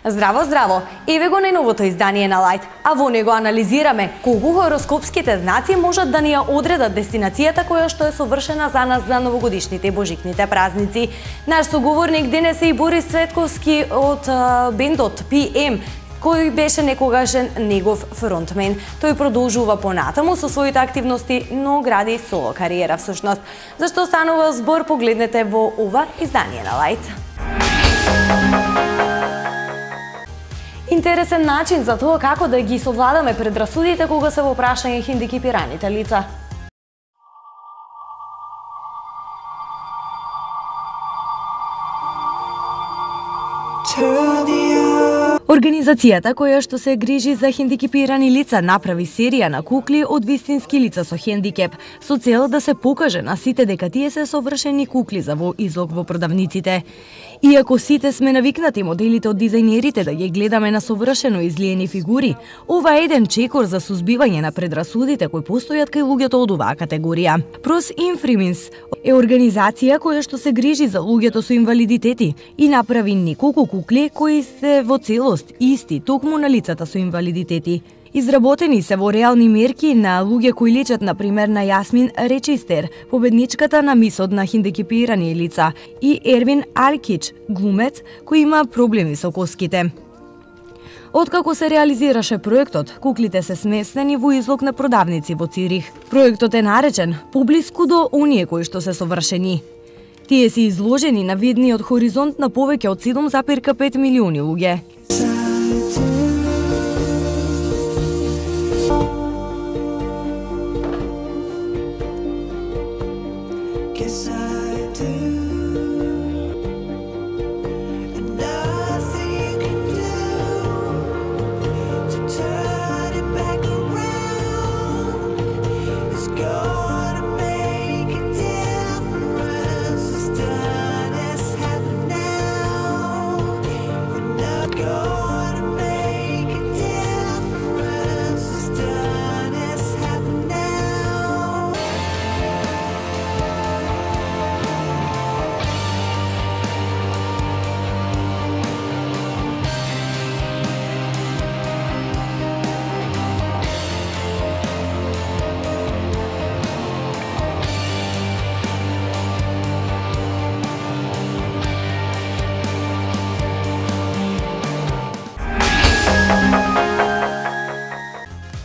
Здраво, здраво! Еве го најновото издание на Лајт, а во него анализираме колку хороскопските знаци можат да ни ја одредат дестинацијата која што е совршена за нас за новогодишните и божикните празници. Наш соговорник денес е и Борис Цветковски од бендот PM, кој беше некогашен негов фронтмен. Тој продолжува понатаму со своите активности, но гради соло кариера всушност. Зашто станува збор, погледнете во ова издание на Лајт. Интересен начин за тоа како да ги совладаме предрасудите кога се во прашање хендикепираните лица. Организацијата која што се грижи за хендикепирани лица направи серија на кукли од вистински лица со хендикеп, со цел да се покаже на сите дека тие се совршени кукли за во излог во продавниците. Иако сите сме навикнати моделите од дизајнерите да ги гледаме на совршено излиени фигури, ова е еден чекор за сузбивање на предрасудите кои постојат кај луѓето од оваа категорија. Pros Infrimins е организација која што се грижи за луѓето со инвалидитети и направи неколку кукли кои се во целост исти токму на лицата со инвалидитети. Изработени се во реални мерки на луѓе кои личат на пример на Јасмин Речистер, победничката на мисот на хендикепирани лица, и Ервин Аркич, глумец кој има проблеми со коските. Откако се реализираше проектот, куклите се сместени во излог на продавници во Цирих. Проектот е наречен "Поблиску до оние кои што се совршени". Тие се изложени на видниот хоризонт на повеќе од 7,5 милиони луѓе.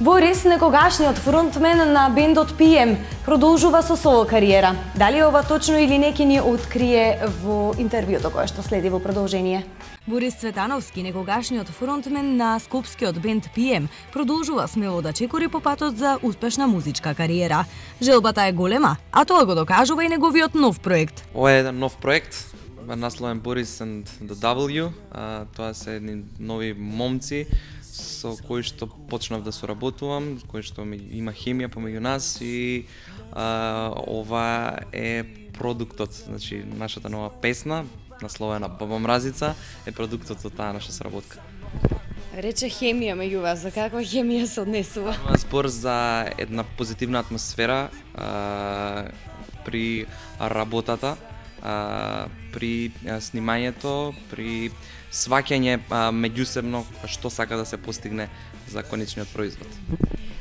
Борис, некогашниот фронтмен на бендот PM, продолжува со соло кариера. Дали ова точно или не ќе ни открие во интервјуто кое што следи во продолжение? Борис Цветановски, некогашниот фронтмен на скопскиот бенд PM, продолжува смело да чекори по патот за успешна музичка кариера. Желбата е голема, а тоа го докажува и неговиот нов проект. Ова е еден нов проект, насловен Boris and the W. Тоа се едни нови момци со кои што почнав да соработувам, кои што има хемија помеѓу нас и ова е продуктот, значи нашата нова песна, насловена Баба Мразица, е продуктот од таа наша соработка. Рече хемија меѓу вас, за каква хемија се однесува? Збор за една позитивна атмосфера при работата, при снимањето, при сваќање меѓусебно што сака да се постигне за конечниот производ.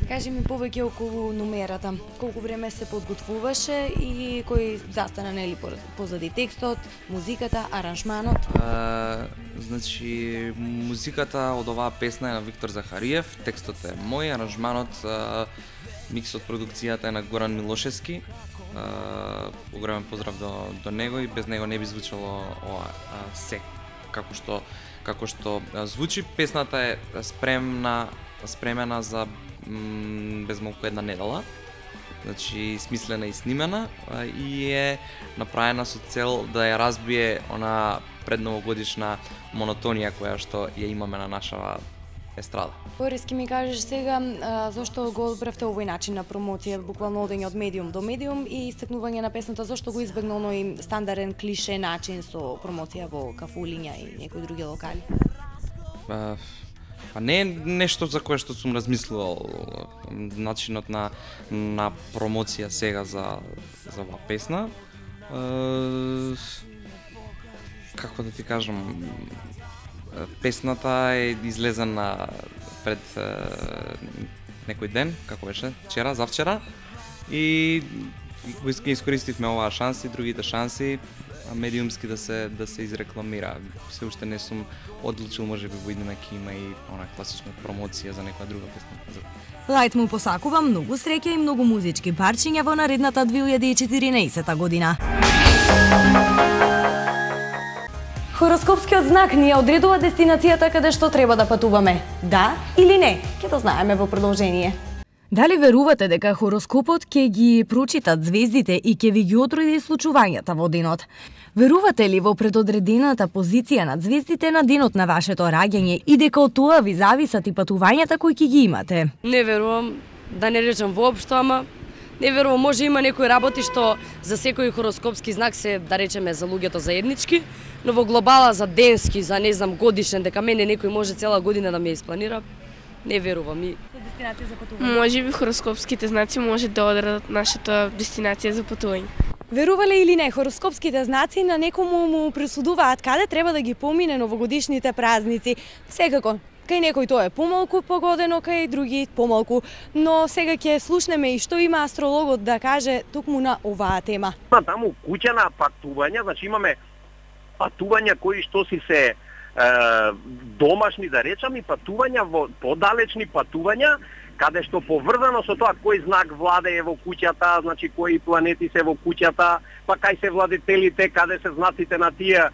Кажи ми повеќе околу номерата. Колку време се подготвуваше и кој застана нели позади текстот, музиката, аранжманот? Значи музиката од оваа песна е на Виктор Захариев, текстот е мој, аранжманот, миксот, продукцијата е на Горан Милошевски. Огромен поздрав до него и без него не би звучало ова се како што звучи. Песната е спремена за безмалку една недела. Значи смислена и снимена и е направена со цел да ја разбие она предновогодишна монотонија која што ја имаме на нашава естрада. Борис, ки ми кажеш сега зошто го одбравте овој начин на промоција, буквално одење од медиум до медиум и истекнување на песната, зошто го избегна оној стандарден клише начин со промоција во кафулиња и некои други локали? Не е нешто за кое што сум размислувал, начинот на промоција сега за оваа песна. Како да ти кажам, Песната е излезена пред некој ден, како беше, вчера, завчера, и искористивме оваа шанси, другите шанси, медиумски да се изрекламира. Се уште не сум одлучил, можеби во иднина ќе има и она класична промоција за некоја друга песна. Лајт му посакува многу среќа и многу музички парчиња во наредната 2014 година. Хороскопскиот знак ни одредува дестинацијата каде што треба да патуваме. Да или не? Ќе да знаеме во продолжение. Дали верувате дека хороскопот ќе ги прочитат звездите и ќе ви ги одреди случувањата во денот? Верувате ли во предодредената позиција на звездите на денот на вашето раѓање и дека од тоа ви зависат и патувањата кои ќе ги имате? Не верувам, да не речам воопшто, ама не верувам, може има некои работи што за секој хороскопски знак се, да речеме, за луѓето заеднички, но во глобала за денски, за не знам годишен, дека мене некој може цела година да ме испланира, не верувам и дестинација за патување. Можеби хороскопските знаци може да одредат нашата дестинација за патување. Верувале или не, хороскопските знаци на некому му пресудуваат каде треба да ги помине новогодишните празници. Секако, кај некој тоа е помалку погодено, кај други помалку, но сега ќе слушнеме и што има астрологот да каже токму на оваа тема. Таму куќа на патувања, значи имаме патувања кои што си се домашни, да речам, и патувања во подалечни патувања, каде што поврзано со тоа кој знак владее во куќата, значи кои планети се во куќата, па кај се владетелите, каде се знаците на тие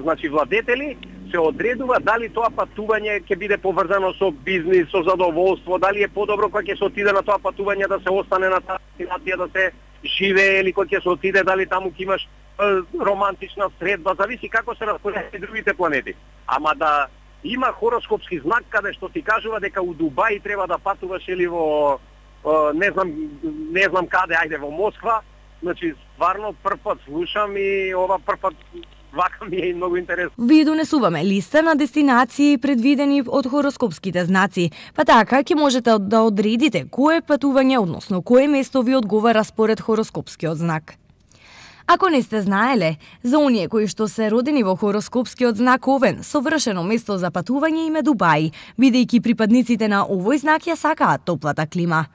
значи владетели, се одредува дали тоа патување ќе биде поврзано со бизнис, со задоволство, дали е подобро кога ќе се отиде на тоа патување да се остане на таа дестинација, да се живее, или кога ќе се отиде дали таму ќе имаш романтична средба, зависи како се распореди другите планети. Ама да има хороскопски знак каде што ти кажува дека у Дубај треба да патуваш или во не знам каде, ајде во Москва, значи стварно првпат слушам и ова првпат вака ми е и многу интересно. Ви донесуваме листа на дестинации предвидени од хороскопските знаци, па така ќе можете да одредите кое патување, односно кое место ви одговара според хороскопскиот знак. Ако не сте знаеле, за оние кои што се родени во хороскопскиот знак Овен, совршено место за патување им е Дубај, бидејќи припадниците на овој знак ја сакаат топлата клима.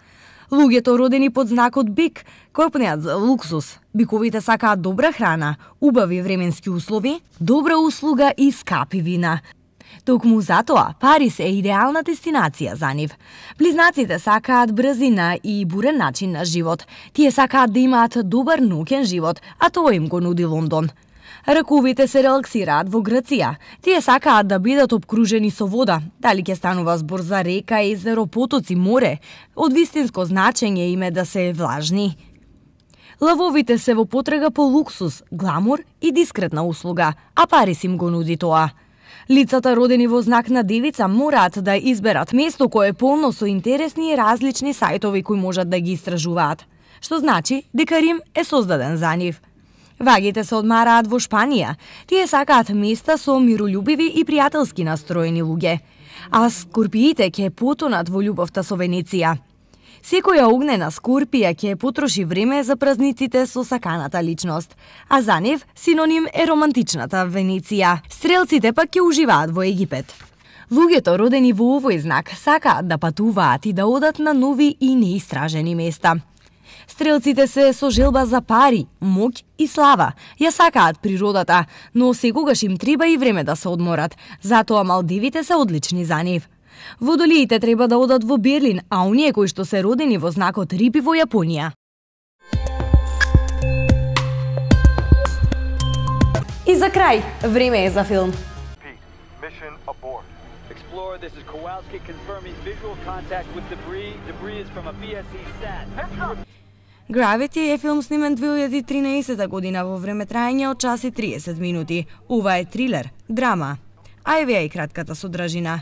Луѓето родени под знакот Бик копнеат за луксус. Биковите сакаат добра храна, убави временски услови, добра услуга и скапи вина. Токму затоа Париз е идеална дестинација за нив. Близнаците сакаат брзина и бурен начин на живот. Тие сакаат да имаат добар ноќен живот, а тоа им го нуди Лондон. Раковите се релаксираат во Грција. Тие сакаат да бидат обкружени со вода. Дали ќе станува збор за река, езеро, потоци, море, од вистинско значење им е да се влажни. Лавовите се во потрага по луксус, гламур и дискретна услуга, а Париз им го нуди тоа. Лицата родени во знак на Девица мораат да изберат место кое е полно со интересни и различни сајтови кои можат да ги истражуваат, што значи дека Рим е создаден за нив. Вагите се одмараат во Шпанија. Тие сакаат места со мирољубиви и пријателски настроени луѓе. А скорпиите ќе потонат во љубовта со Венеција. Секоја огнена скорпија ќе потроши време за празниците со саканата личност, а за нив синоним е романтичната Венеција. Стрелците пак ќе уживаат во Египет. Луѓето родени во овој знак сакаат да патуваат и да одат на нови и неистражени места. Стрелците се со желба за пари, моќ и слава. Ја сакаат природата, но секогаш им треба и време да се одморат. Затоа Малдивите се одлични за нив. Водолиите треба да одат во Берлин, а оние кои што се родени во знакот Риби во Јапонија. И за крај, време е за филм. This is Kowalski confirming visual contact with debris. Debris is from a BSE sat. Gravity е филм снимен 2013 година во време траење од час и 30 минути. Ова е трилер, драма. А еве и кратката содржина.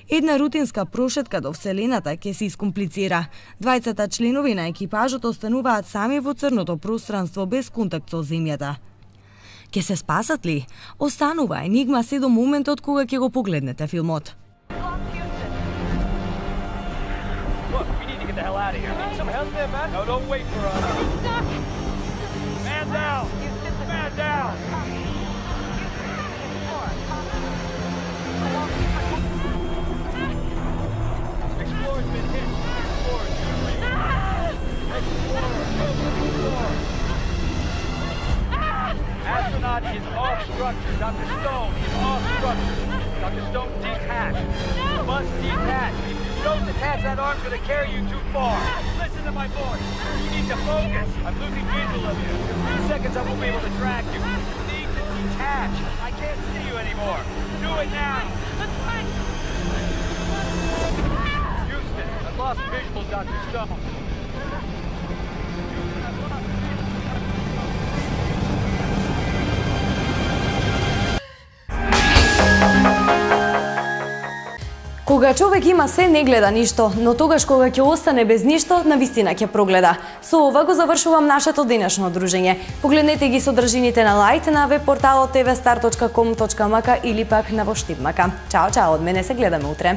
Една рутинска прошетка до Вселената ќе се искомплицира. Двајцата членови на екипажот остануваат сами во црното пространство без контакт со земјата. Ќе се спасат ли? Останува енигма се до моментот кога ќе го погледнете филмот. The hell out of here. Some help there, man? No, don't wait for us. Man down! Man down! body is off structure. Dr. Stone is off structure. Dr. Stone, detach. You must detach. If you don't detach, that arm's going to carry you too far. Listen to my voice. You need to focus. I'm losing visual of you. In a few seconds, I won't be able to track you. You need to detach. I can't see you anymore. Do it now. Houston, I've lost visual, Dr. Stone. Кога човек има се, не гледа ништо, но тогаш кога ќе остане без ништо, навистина ќе прогледа. Со ова го завршувам нашето денешно дружење. Погледнете ги содржините на Лајт на веб-порталот tvstar.com.mk или пак на во Штипмака. Чао, чао, од мене се гледаме утре.